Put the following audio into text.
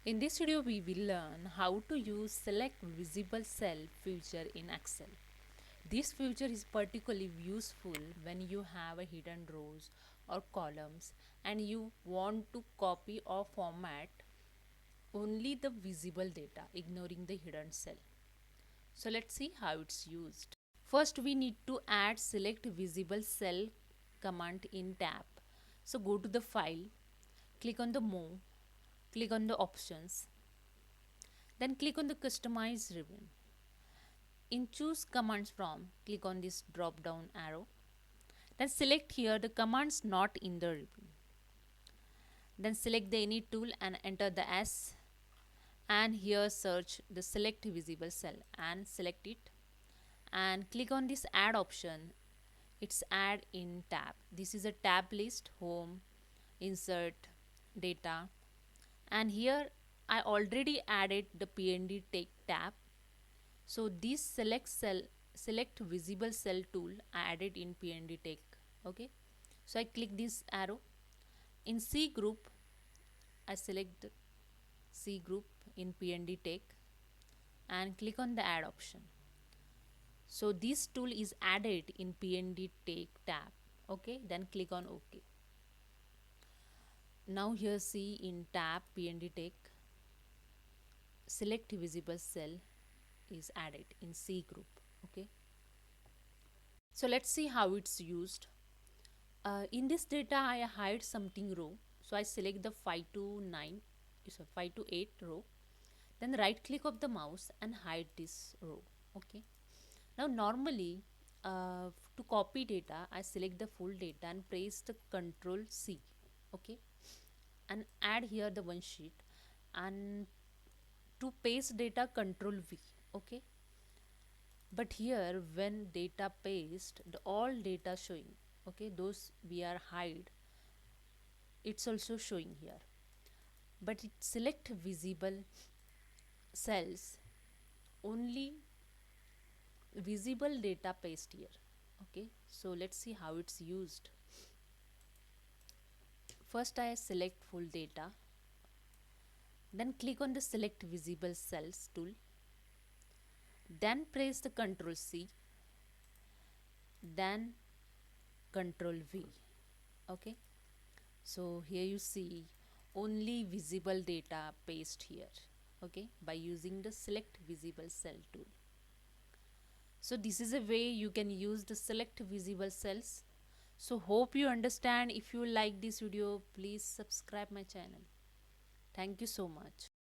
In this video, we will learn how to use select visible cell feature in Excel. This feature is particularly useful when you have a hidden rows or columns and you want to copy or format only the visible data, ignoring the hidden cell. So let's see how it's used. First, we need to add select visible cell command in tab. So go to the file, click on the more, click on the options, then click on the customize ribbon. In choose commands from, click on this drop down arrow. Then select here the commands not in the ribbon. Then select the any tool and enter the S, and here search the select visible cell and select it and click on this add option. It's add in tab. This is a tab list, home, insert, data, and here I already added the PND take tab. So this select visible cell tool I added in PND take. Okay, so I click this arrow. In C group, I select C group in PND take and click on the add option. So this tool is added in PND take tab. Okay, then click on OK. Now here see in tab PND take, select visible cell is added in C group. Okay, so let's see how it's used. In this data I hide something row, so I select the 5 to 9, so 5 to 8 row, then right click of the mouse and hide this row. Okay, now normally to copy data I select the full data and press the Ctrl C. Okay, and add here the one sheet, and to paste data Ctrl V. Okay, but here when data paste, the all data showing, okay, those we are hide, it's also showing here, but it select visible cells, only visible data paste here. Okay, so let's see how it's used. First I select full data, then click on the select visible cells tool, then press the Ctrl C, then Ctrl V. Okay, so here you see only visible data paste here. Okay, by using the select visible cell tool. So this is a way you can use the select visible cells. So hope you understand. If you like this video, please subscribe my channel. Thank you so much.